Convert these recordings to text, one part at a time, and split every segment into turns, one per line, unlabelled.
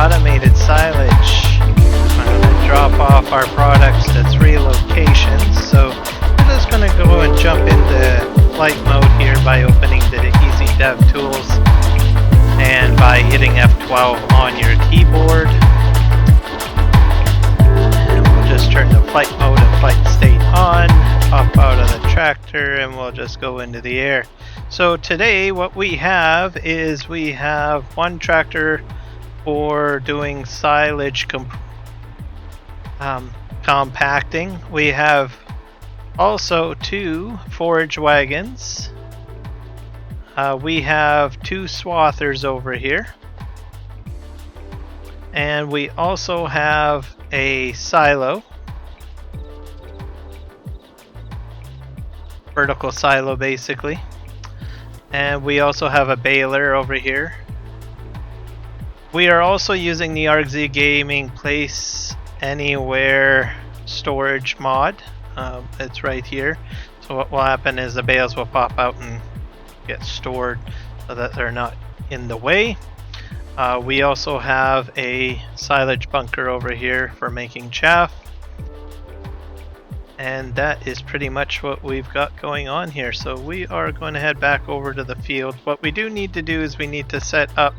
automated silage. I'm going to drop off our products to 3 locations. So we're just going to go and jump into flight mode here by opening the Easy Dev Tools and by hitting F12 on your keyboard. And we'll just turn the flight mode and flight state on, pop out of the tractor, and we'll just go into the air. So today what we have is we have one tractor for doing silage compacting. We have also 2 forage wagons. We have 2 swathers over here. And we also have a silo. Vertical silo basically. And we also have a baler over here. We are also using the ArgZ Gaming Place Anywhere storage mod. It's right here. So what will happen is the bales will pop out and get stored so that they're not in the way. We also have a silage bunker over here for making chaff. And that is pretty much what we've got going on here. So we are going to head back over to the field. What we do need to do is we need to set up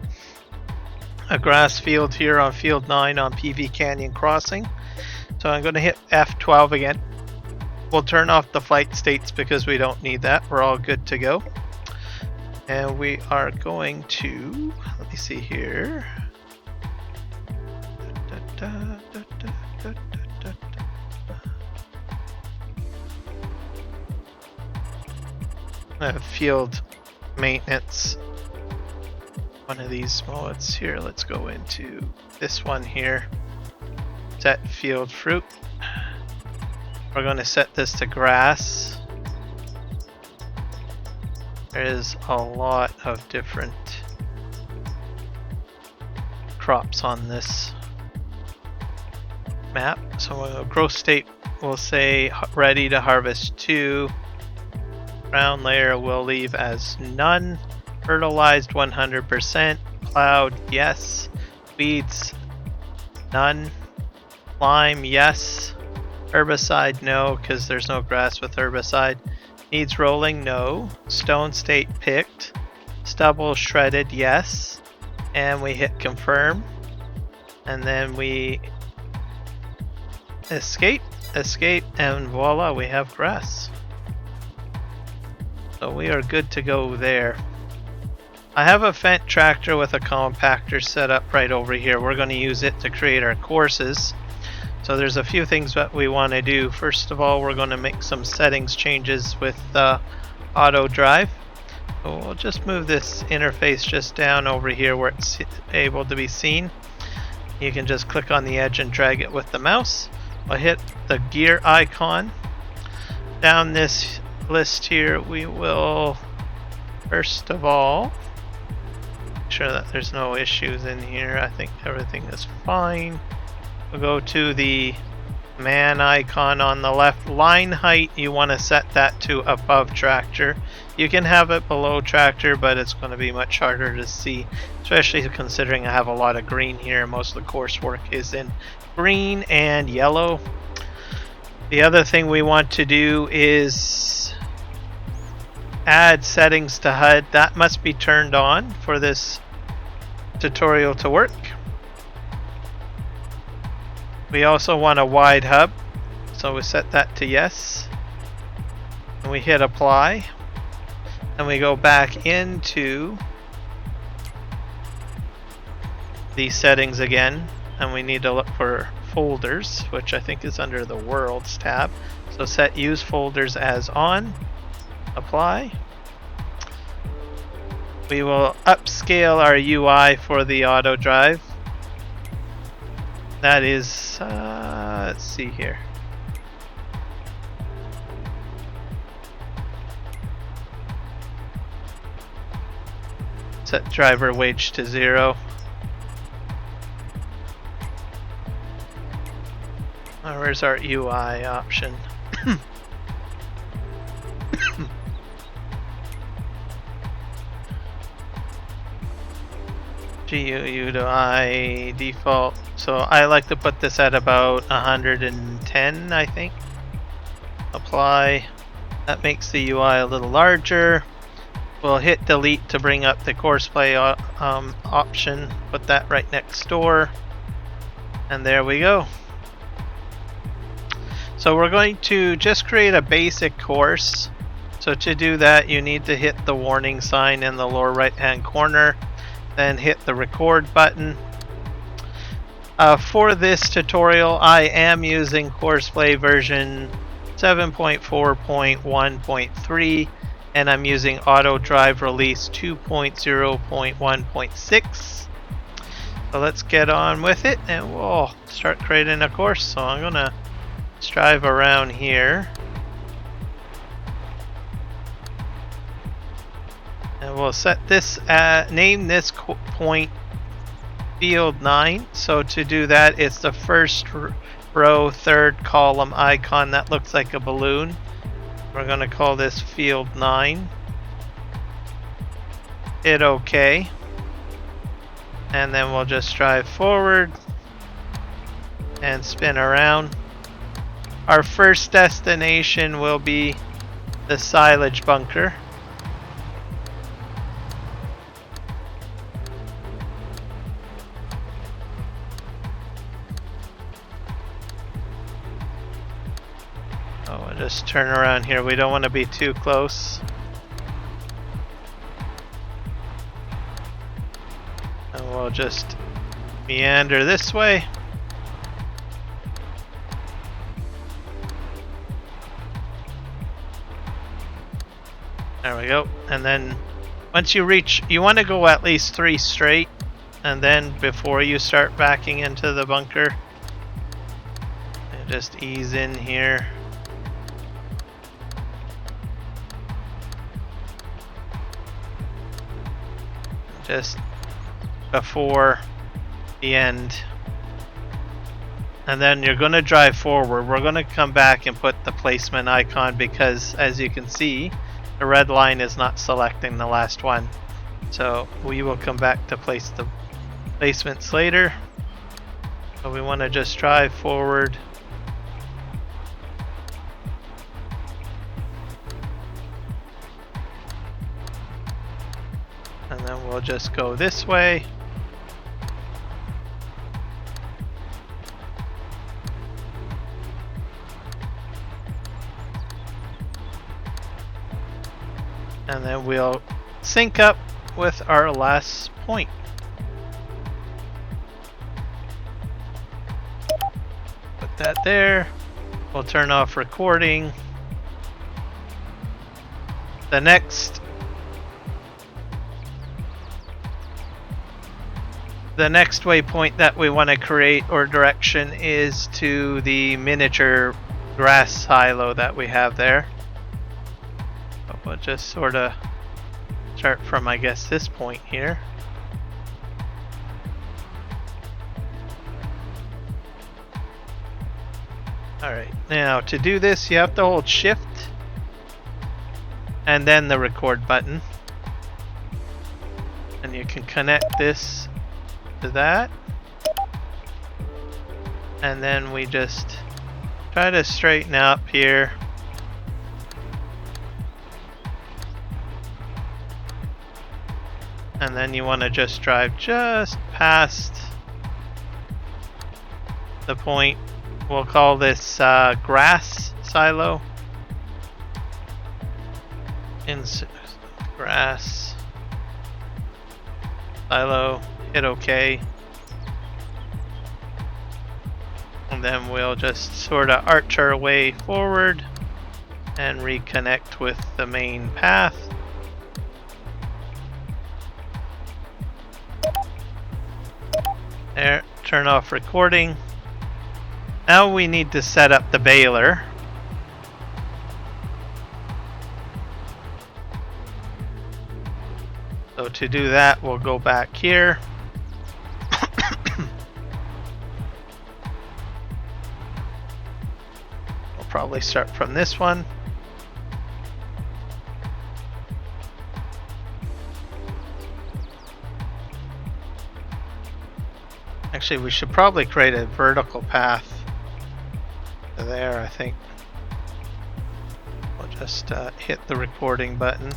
a grass field here on field 9 on PV Canyon Crossing. So I'm going to hit F12 again. We'll turn off the flight states because we don't need that. We're all good to go. And we are going to, let me see here. Field maintenance. One of these modes here. Let's go into this one here. Set field fruit. We're going to set this to grass. There's a lot of different crops on this map. So growth state will say ready to harvest 2. Ground layer will leave as none. Fertilized 100%. Cloud, yes. Weeds, none. Lime, yes. Herbicide, no, because there's no grass with herbicide. Needs rolling, no. Stone state picked. Stubble shredded, yes. And we hit confirm. And then we escape, and voila, we have grass. So we are good to go there. I have a Fendt tractor with a compactor set up right over here. We're going to use it to create our courses. So there's a few things that we want to do. First of all, we're going to make some settings changes with AUTODRIVE. So we'll just move this interface just down over here where it's able to be seen. You can just click on the edge and drag it with the mouse. I'll hit the gear icon. Down this list here, we will first of all make sure that there's no issues in here. I think everything is fine. We'll go to the man icon on the left. Line height, you want to set that to above tractor. You can have it below tractor, but it's going to be much harder to see, especially considering I have a lot of green here. Most of the coursework is in green and yellow. The other thing we want to do is add settings to HUD. That must be turned on for this tutorial to work. We also want a wide hub, so we set that to yes. And we hit apply. And we go back into the settings again, and we need to look for folders, which I think is under the Worlds tab. So set use folders as on, apply. We will upscale our UI for the AUTODRIVE. That is, let's see here. Set driver wage to 0. Where's our UI option? GUU to I default. So I like to put this at about 110, I think. Apply. That makes the UI a little larger. We'll hit delete to bring up the CoursePlay option. Put that right next door. And there we go. So we're going to just create a basic course. So to do that, you need to hit the warning sign in the lower right hand corner, then hit the record button. For this tutorial, I am using CoursePlay version 7.4.1.3, and I'm using AUTODRIVE release 2.0.1.6. So let's get on with it and we'll start creating a course. So I'm gonna drive around here. And we'll set this, name this point field 9. So to do that, it's the first row, third column icon that looks like a balloon. We're going to call this field 9. Hit OK. And then we'll just drive forward and spin around. Our first destination will be the silage bunker. Just turn around here. We don't want to be too close. And we'll just meander this way. There we go. And then once you reach, you want to go at least 3 straight. And then before you start backing into the bunker, and just ease in here. Just before the end. And then you're going to drive forward. We're going to come back and put the placement icon because, as you can see, the red line is not selecting the last one. So we will come back to place the placements later. So we want to just drive forward. And then we'll just go this way. And then we'll sync up with our last point. Put that there. We'll turn off recording. The next waypoint that we want to create or direction is to the miniature grass silo that we have there. But we'll just sort of start from, I guess, this point here. Alright, now to do this you have to hold shift and then the record button. And you can connect this to that, and then we just try to straighten up here. And then you want to just drive just past the point. We'll call this grass silo. Grass silo. Hit OK. And then we'll just sort of arch our way forward and reconnect with the main path. There, turn off recording. Now we need to set up the baler. So to do that, we'll go back here. We'll probably start from this one. Actually, we should probably create a vertical path to there, I think. We'll just hit the recording button.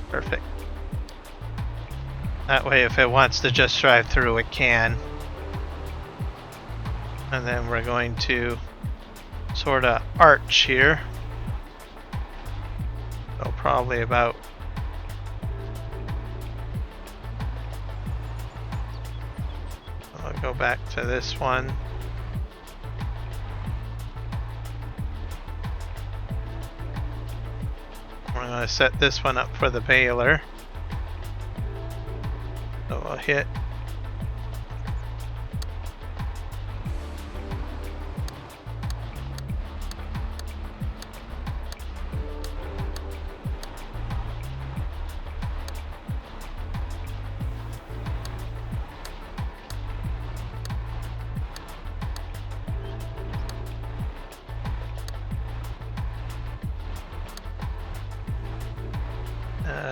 Perfect. That way, if it wants to just drive through, it can. And then we're going to sort of arch here. So probably about I'll go back to this one. We're going to set this one up for the baler. So we'll hit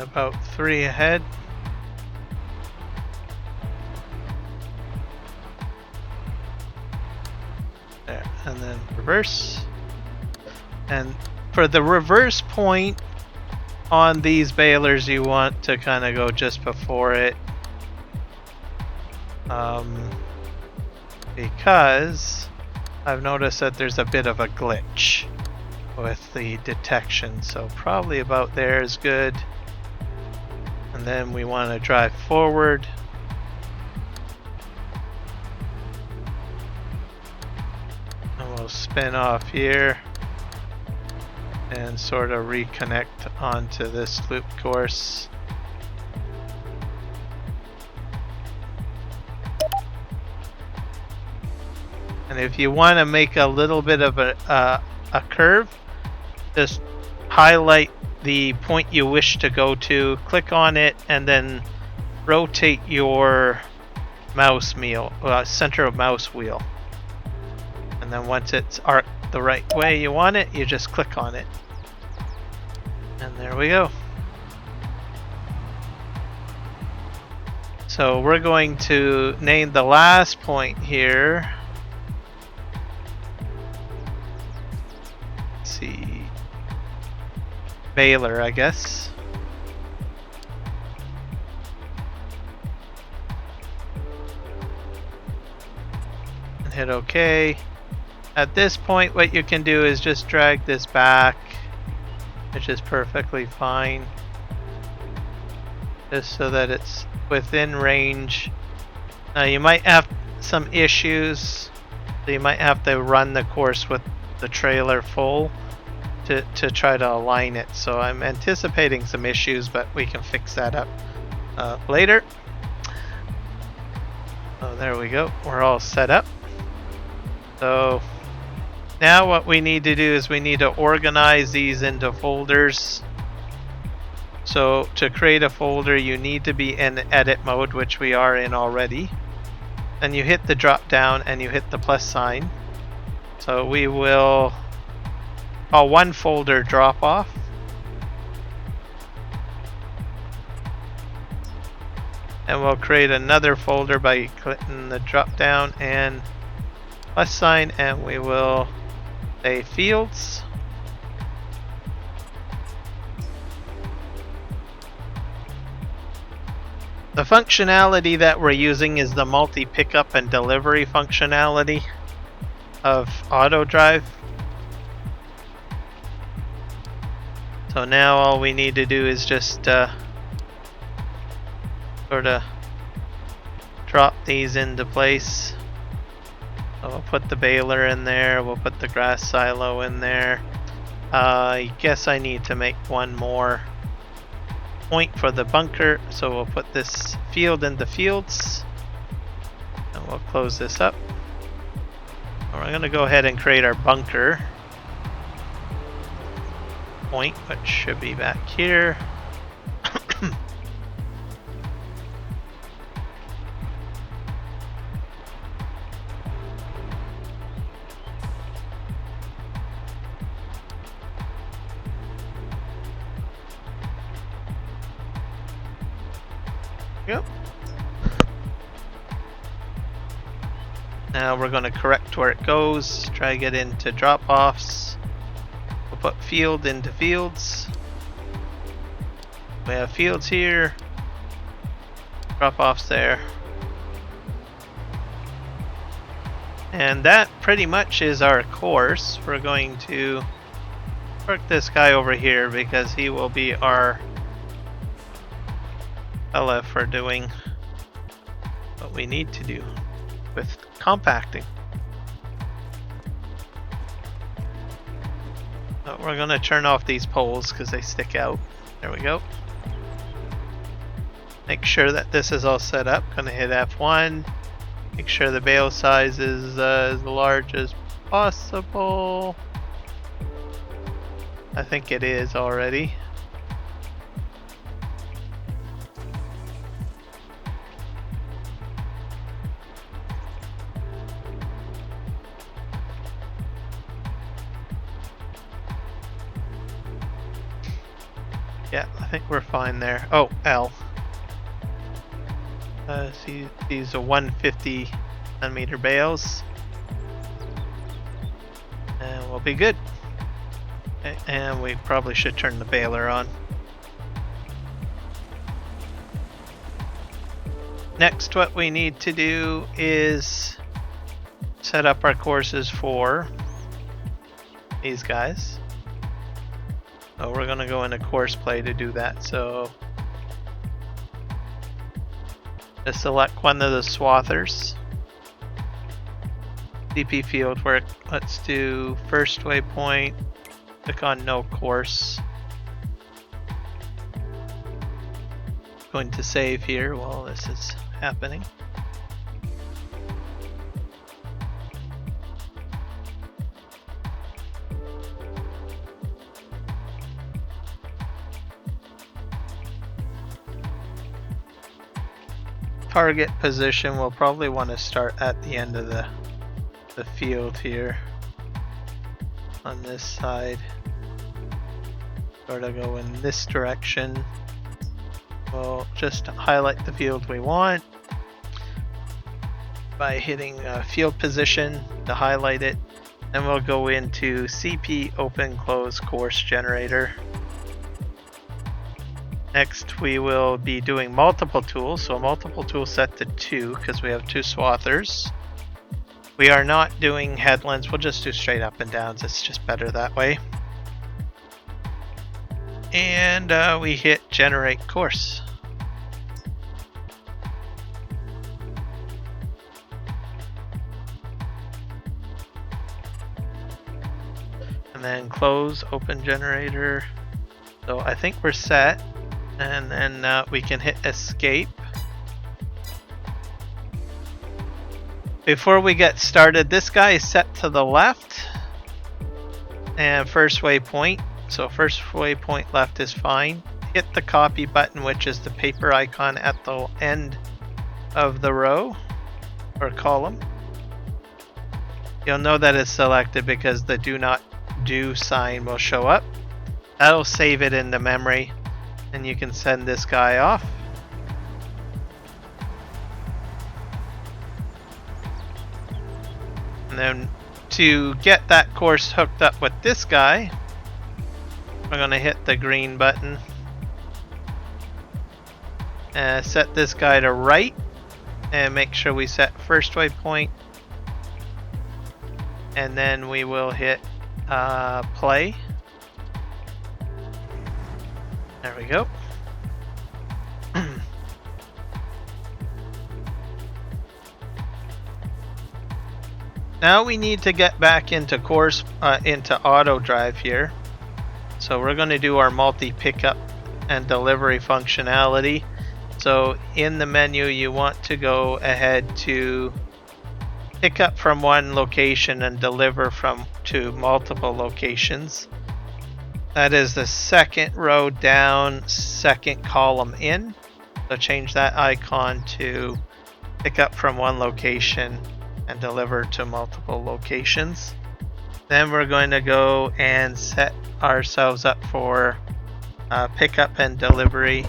about 3 ahead. There, and then reverse. And for the reverse point on these balers, you want to kind of go just before it. Because I've noticed that there's a bit of a glitch with the detection, so probably about there is good. And then we want to drive forward. And we'll spin off here and sort of reconnect onto this loop course. And if you want to make a little bit of a curve, just highlight the point you wish to go to, click on it, and then rotate your mouse wheel, center of mouse wheel. And then once it's arced the right way you want it, you just click on it. And there we go. So we're going to name the last point here. Let's see. Baler, I guess. And hit OK. At this point, what you can do is just drag this back, which is perfectly fine, just so that it's within range. Now you might have some issues, so you might have to run the course with the trailer full to try to align it. So I'm anticipating some issues, but we can fix that up later. So there we go, we're all set up. So now what we need to do is we need to organize these into folders. So to create a folder, you need to be in edit mode, which we are in already. And you hit the drop down and you hit the plus sign. So we will call one folder drop off. And we'll create another folder by clicking the drop down and plus sign, and we will say fields. The functionality that we're using is the multi-pickup and delivery functionality of AUTODRIVE. So now all we need to do is just sort of drop these into place. So we'll put the baler in there, we'll put the grass silo in there. I guess I need to make one more point for the bunker, so we'll put this field into fields. And we'll close this up. And we're going to go ahead and create our bunker. point, which should be back here. Yep. Now we're going to correct where it goes, try to get into drop-offs. We'll put field into fields. We have fields here, drop-offs there. And that pretty much is our course. We're going to park this guy over here because he will be our fella for doing what we need to do with compacting. So we're going to turn off these poles because they stick out. There we go. Make sure that this is all set up. Going to hit F1. Make sure the bale size is as large as possible. I think it is already. Yeah, I think we're fine there. Oh, L. See, these are 150 centimeter bales. And we'll be good. Okay, and we probably should turn the baler on. Next, what we need to do is set up our courses for these guys. So we're going to go into CoursePlay to do that. So just select one of the Swathers. CP field work. Let's do first waypoint. Click on no course. Going to save here while this is happening. Target position, we'll probably want to start at the end of the field here on this side. Sort of go in this direction. We'll just highlight the field we want by hitting field position to highlight it. Then we'll go into CP open close course generator. Next we will be doing multiple tools, so a multiple tool set to 2 because we have 2 Swathers. We are not doing headlands, we'll just do straight up and downs, it's just better that way. And we hit generate course. And then close open generator. So I think we're set. And then we can hit escape. Before we get started, this guy is set to the left and first waypoint. So first waypoint left is fine. Hit the copy button, which is the paper icon at the end of the row or column. You'll know that it's selected because the do not do sign will show up. That'll save it into memory. And you can send this guy off. And then to get that course hooked up with this guy, we're going to hit the green button. Set this guy to right. And make sure we set first waypoint. And then we will hit play. There we go. Now we need to get back into into AUTODRIVE here. So we're going to do our multi-pickup and delivery functionality. So in the menu you want to go ahead to pick up from one location and deliver to multiple locations. That is the second row down, second column in. So change that icon to pick up from one location and deliver to multiple locations. Then we're going to go and set ourselves up for pickup and delivery.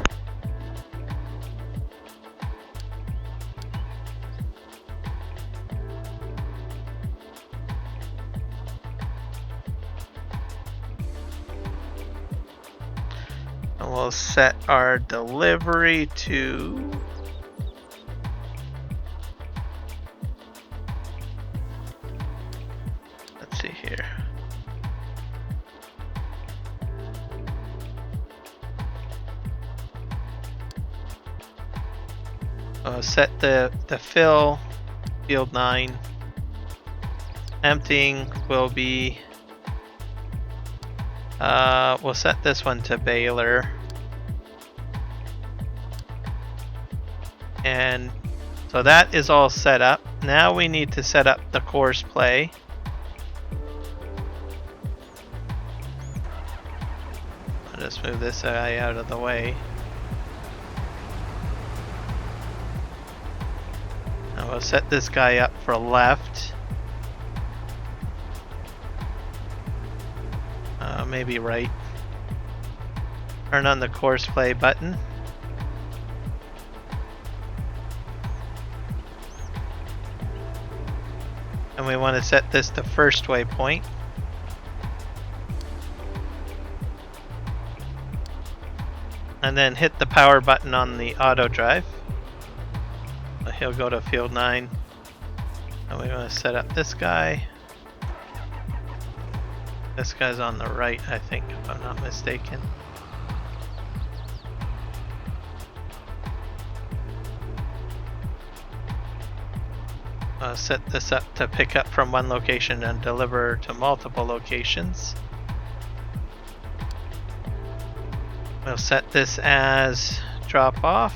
And we'll set our delivery to here. Set the fill field 9. Emptying will be we'll set this one to baler. And so that is all set up. Now we need to set up the CoursePlay. I'll just move this guy out of the way. Now we'll set this guy up for left. Maybe right. Turn on the CoursePlay button. And we want to set this to first waypoint. And then hit the power button on the auto drive. He'll go to field 9. And we want to set up this guy. This guy's on the right, I think, if I'm not mistaken. Set this up to pick up from one location and deliver to multiple locations. We'll set this as drop off.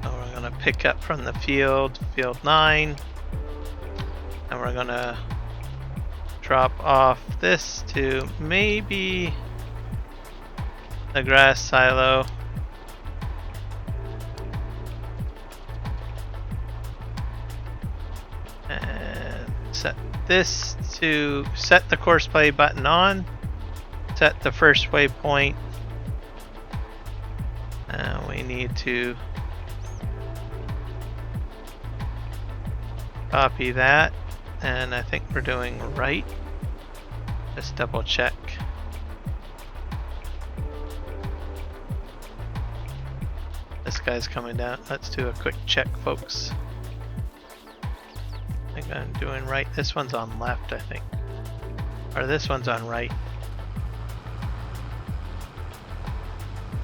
So we're going to pick up from the field 9. And we're going to drop off this to maybe the grass silo. And set this to set the CoursePlay button on. Set the first waypoint. And we need to copy that. And I think we're doing right. Just double check. This guy's coming down. Let's do a quick check, folks. I think I'm doing right. This one's on left, I think. Or this one's on right.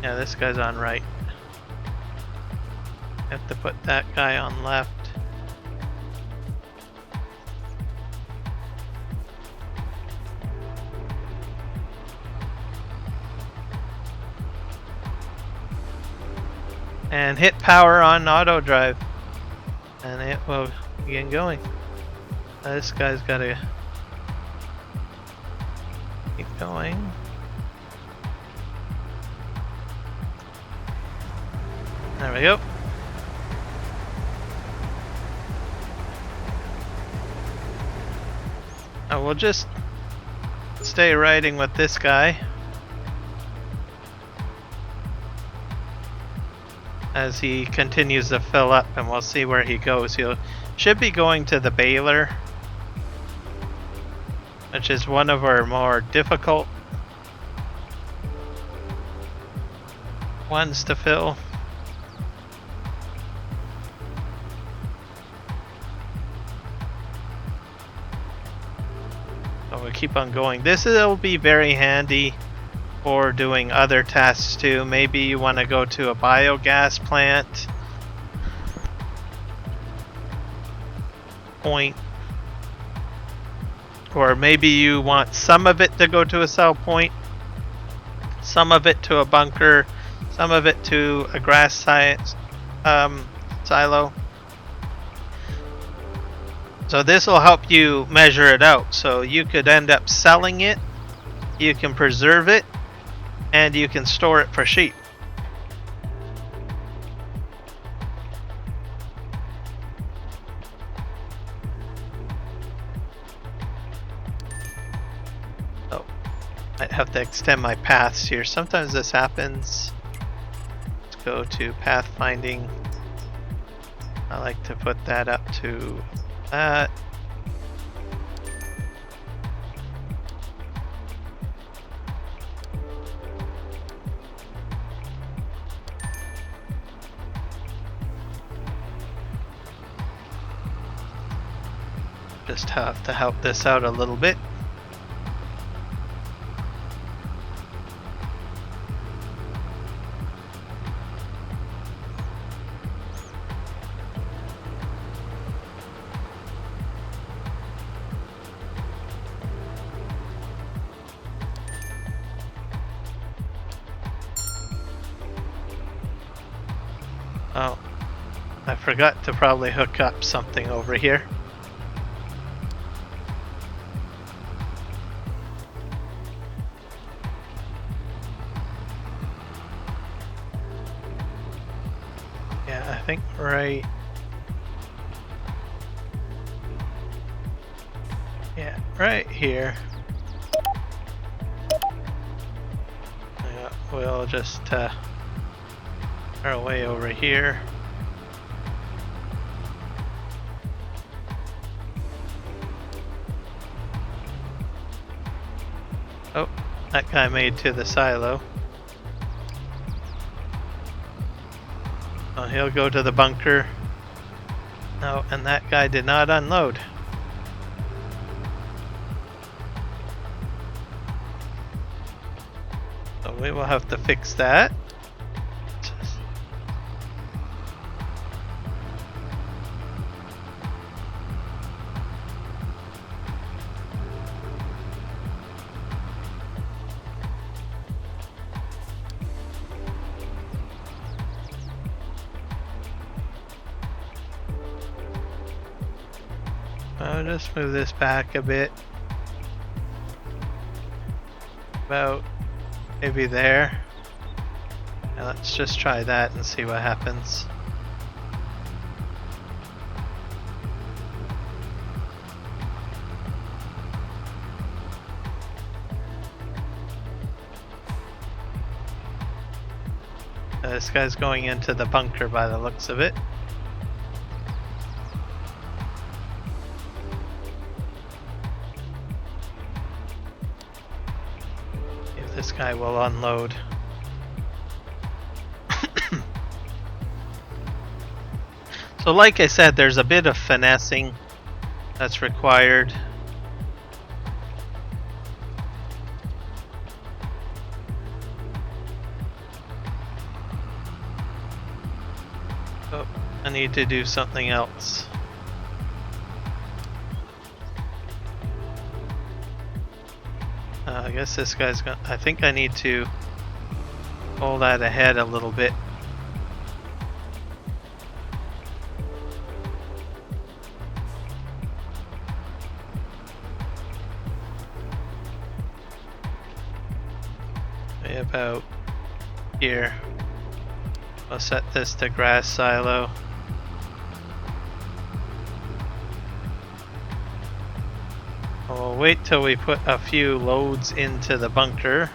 Yeah, this guy's on right. Have to put that guy on left. And hit power on auto drive. And it will begin going. This guy's gotta keep going. There we go. Now we'll just stay riding with this guy as he continues to fill up, and we'll see where he goes. He should be going to the baler, which is one of our more difficult ones to fill. So we'll keep on going. This will be very handy for doing other tasks too. Maybe you want to go to a biogas plant point, or maybe you want some of it to go to a sell point, some of it to a bunker, some of it to a grass silo. So this will help you measure it out. So you could end up selling it, you can preserve it, and you can store it for sheep. So I have to extend my paths here. Sometimes this happens. Let's go to pathfinding. I like to put that up to that. Just have to help this out a little bit. Oh, I forgot to probably hook up something over here. Yeah, I think right. Yeah, right here. Yeah, we'll just our way over here. Oh, that guy made to the silo. Oh, he'll go to the bunker. No, and that guy did not unload. So we will have to fix that. I'll just move this back a bit. About maybe there. Now let's just try that and see what happens. This guy's going into the bunker by the looks of it. This guy will unload. So like I said, there's a bit of finessing that's required. Oh, I need to do something else. I guess this guy's gonna. I think I need to pull that ahead a little bit. Maybe about here. I'll set this to grass silo. We'll wait till we put a few loads into the bunker.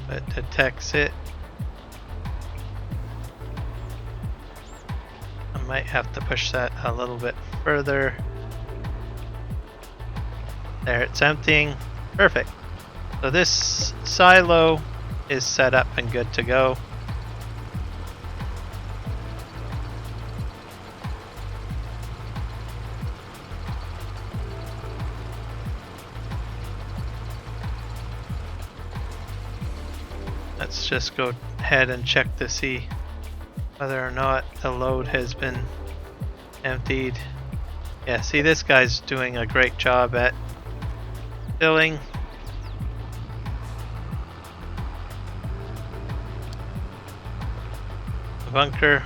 It detects it. I might have to push that a little bit further. There, it's emptying. Perfect. So this silo is set up and good to go. Let's just go ahead and check to see whether or not the load has been emptied. Yeah, see, this guy's doing a great job at filling. The bunker.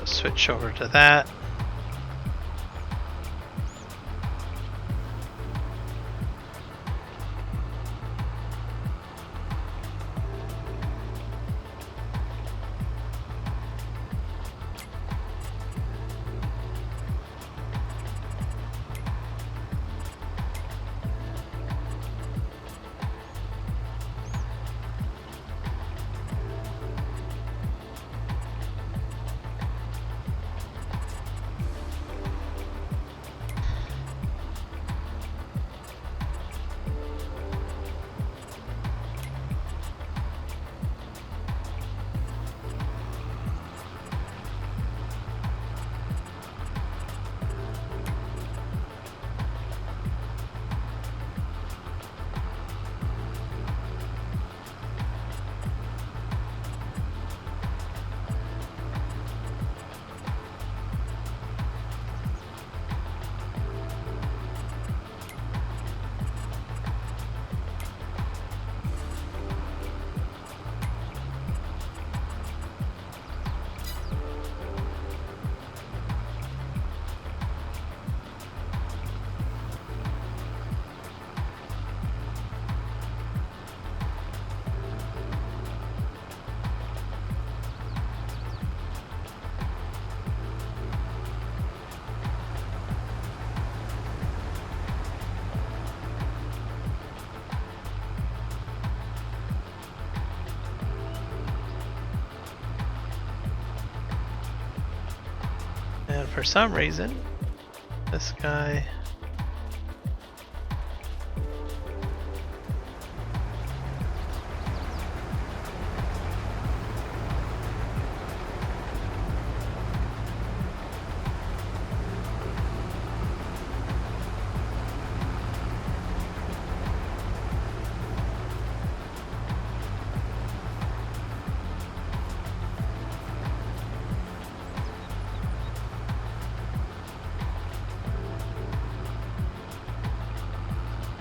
Switch over to that. And for some reason, this guy...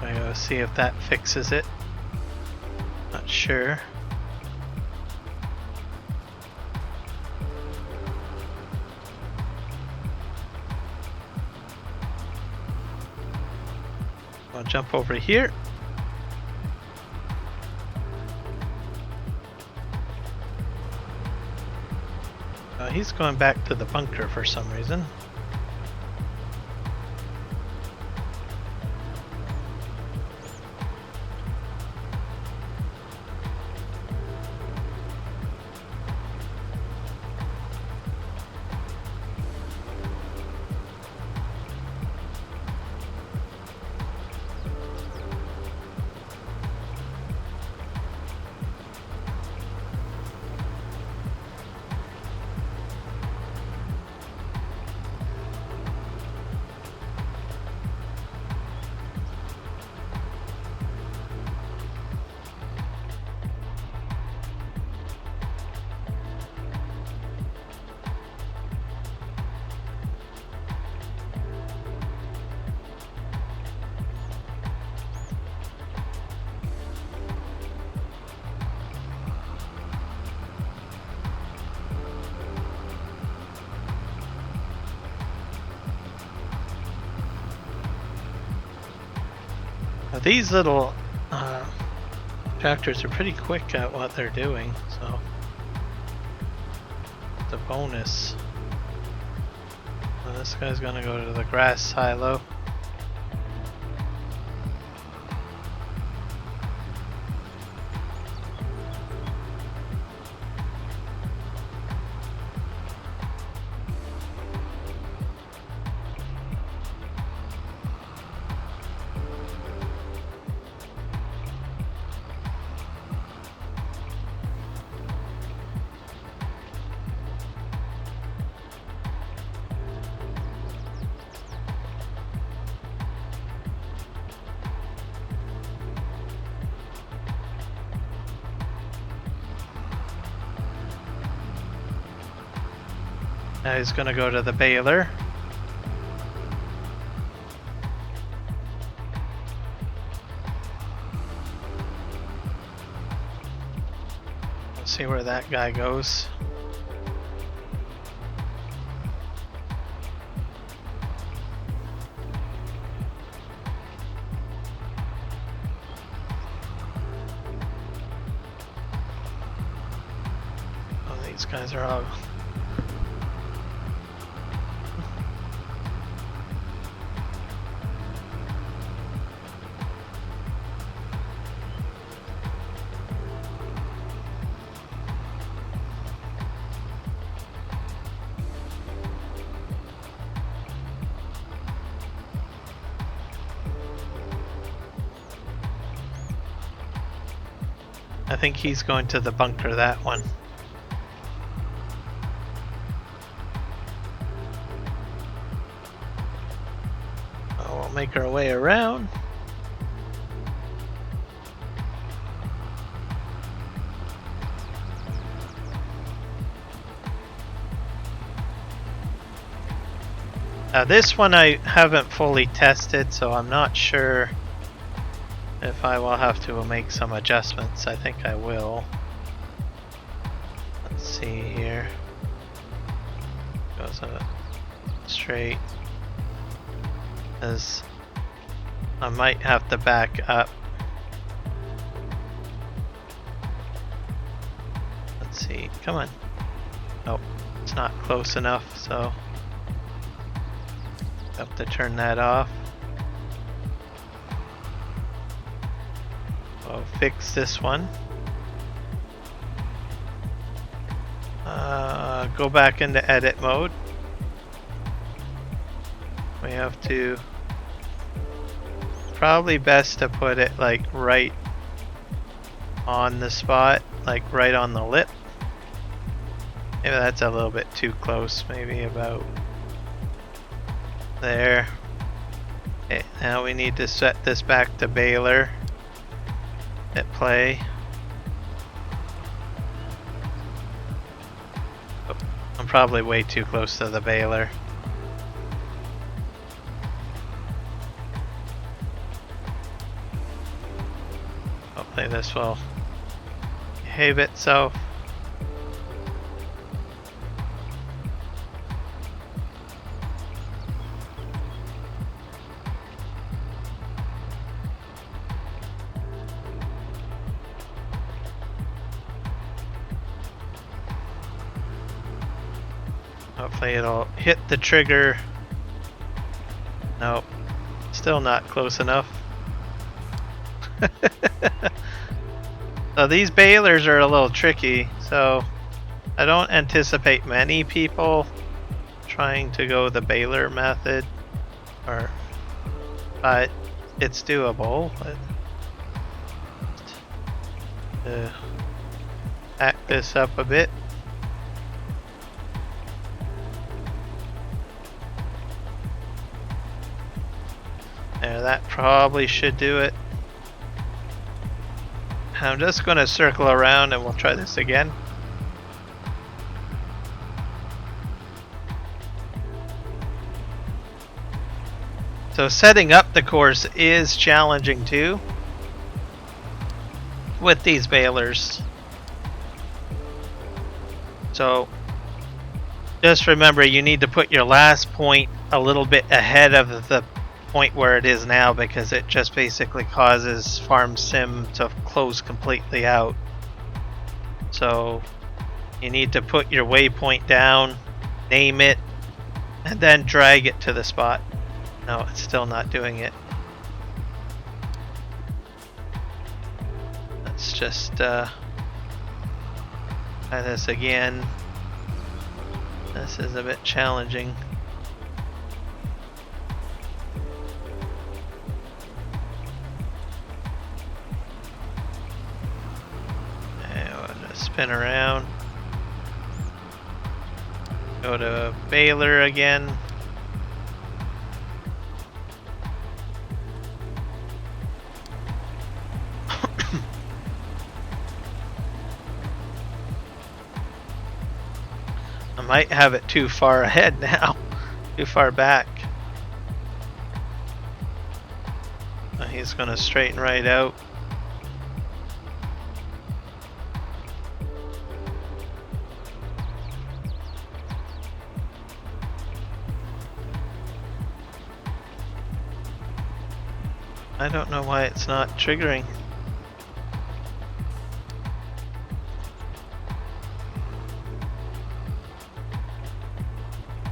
I gotta see if that fixes it. Not sure. I'll jump over here. He's going back to the bunker for some reason. Now these little tractors are pretty quick at what they're doing, so it's a bonus. Well, this guy's gonna go to the grass silo. Now he's gonna go to the baler. Let's see where that guy goes. Oh, these guys are all... I think he's going to the bunker, that one. Oh, we'll make our way around. Now this one I haven't fully tested, so I'm not sure if I will have to make some adjustments. I think I will. Let's see here. Goes straight. As I might have to back up. Let's see. Come on. Nope, it's not close enough, so have to turn that off. I'll fix this one. Go back into edit mode. We have to... Probably best to put it like right on the spot, like right on the lip. Maybe that's a little bit too close, maybe about there. Okay, now we need to set this back to baler. Hit play. Oh, I'm probably way too close to the baler. Hopefully this will behave itself. Hopefully it'll hit the trigger. Nope, still not close enough. So these balers are a little tricky, so I don't anticipate many people trying to go the baler method, but it's doable. Back this up a bit. There, that probably should do it. I'm just going to circle around and we'll try this again. So setting up the course is challenging too with these balers. So just remember, you need to put your last point a little bit ahead of the point where it is now, because it just basically causes Farm Sim to close completely out. So you need to put your waypoint down, name it, and then drag it to the spot. No, it's still not doing it. Let's just try this again. This is a bit challenging. Spin around. Go to baler again. I'm might have it too far ahead now, too far back. He's gonna straighten right out. I don't know why it's not triggering.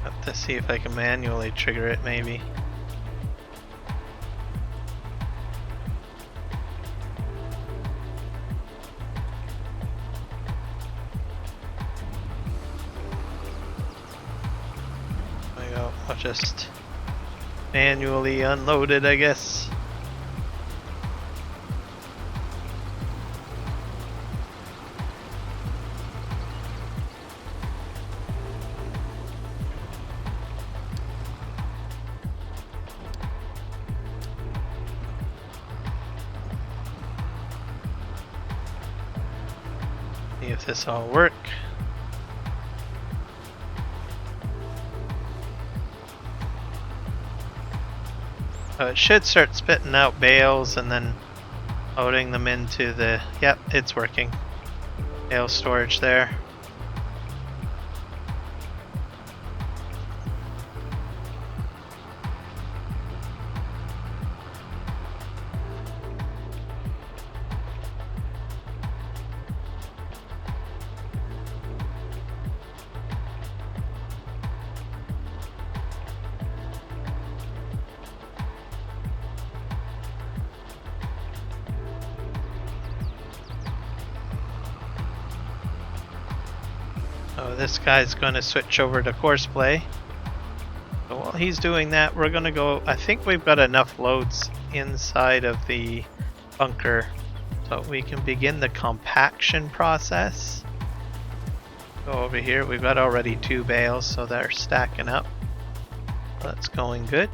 Have to see if I can manually trigger it, maybe. There we go. I'll just manually unload it, I guess. See if this all work. It should start spitting out bales and then loading them into the, yep, it's working. Bale storage there. So this guy's going to switch over to CoursePlay. So while he's doing that, we're going to go, I think we've got enough loads inside of the bunker so we can begin the compaction process. Go over here, we've got already 2 bales, so they're stacking up. That's going good.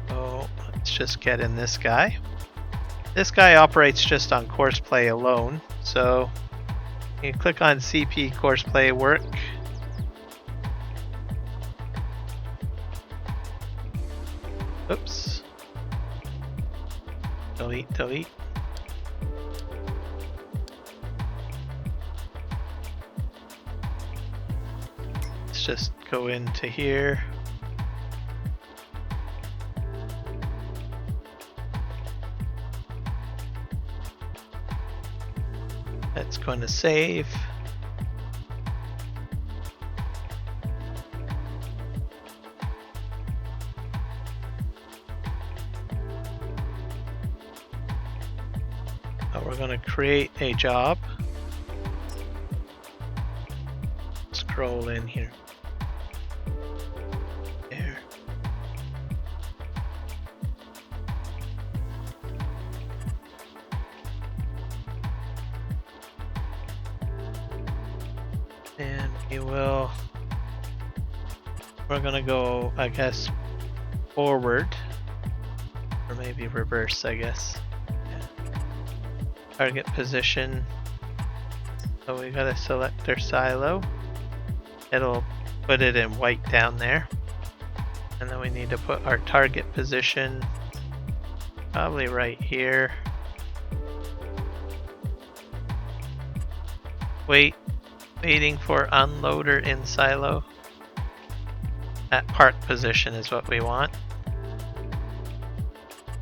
So let's just get in this guy. This guy operates just on CoursePlay alone, so you click on CP CoursePlay work. Oops. Delete, delete. Let's just go into here. That's going to save. Now we're going to create a job. Scroll in here. There. And we're gonna go, I guess, forward, or maybe reverse, I guess. Yeah. Target position. So we gotta select our silo. It'll put it in white down there. And then we need to put our target position probably right here. Waiting for unloader in silo. That park position is what we want.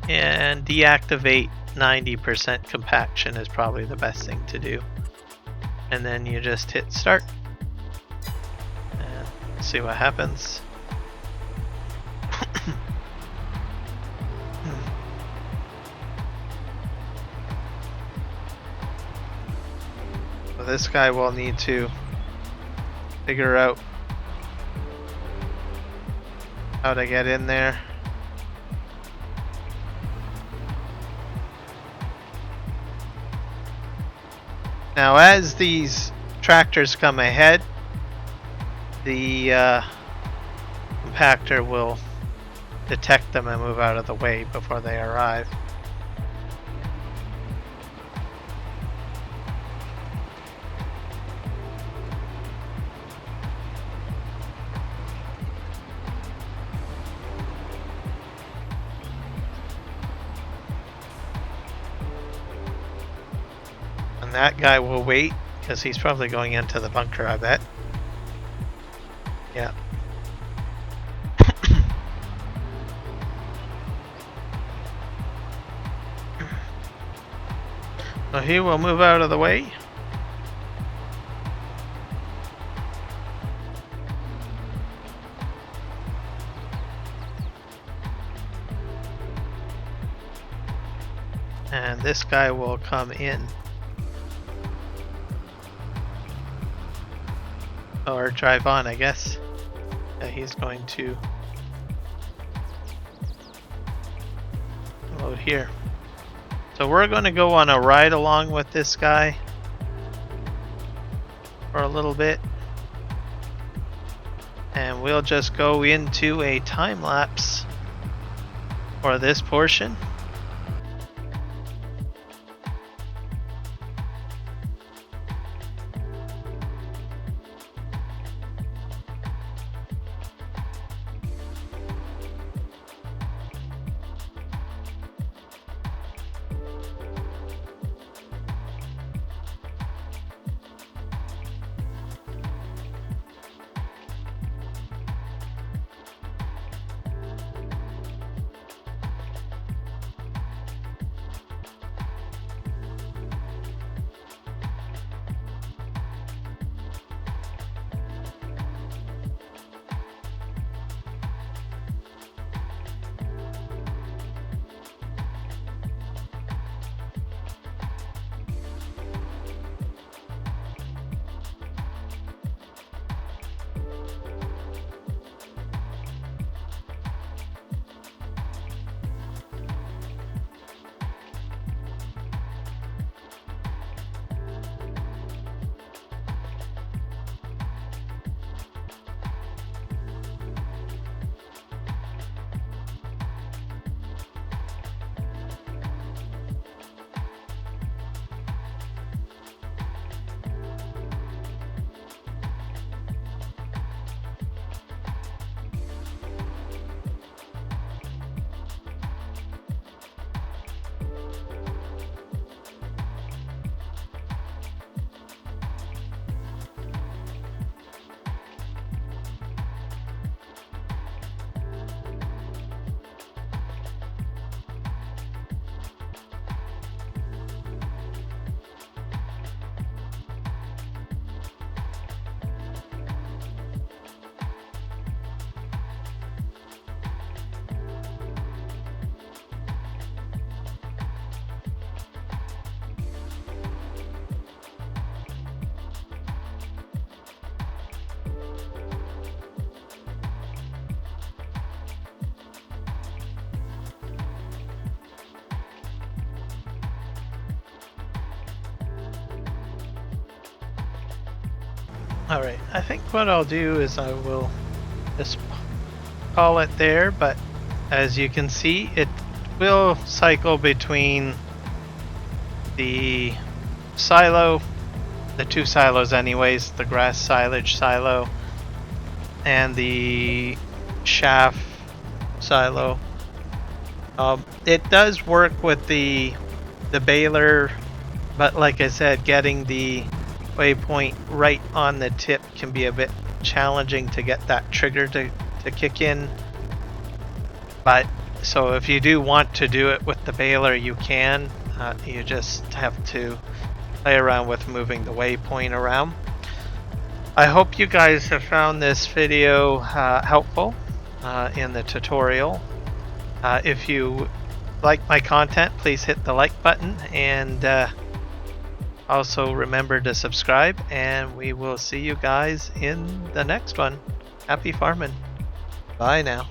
And deactivate 90% compaction is probably the best thing to do. And then you just hit start. And see what happens. So this guy will need to figure out how to get in there. Now as these tractors come ahead, the compactor will detect them and move out of the way before they arrive. And that guy will wait because he's probably going into the bunker, I bet. Yeah. So he will move out of the way. And this guy will come in. Or drive on, I guess. Yeah, he's going to load here. So we're going to go on a ride along with this guy for a little bit. And we'll just go into a time lapse for this portion. Alright, I think what I'll do is I will just call it there, but as you can see, it will cycle between the silo, the two silos anyways, the grass silage silo and the chaff silo. It does work with the baler, but like I said, getting the waypoint right on the tip can be a bit challenging to get that trigger to kick in. But so if you do want to do it with the baler, you can. You just have to play around with moving the waypoint around. I hope you guys have found this video helpful in the tutorial. If you like my content, please hit the like button, and also remember to subscribe, and we will see you guys in the next one. Happy farming. Bye now.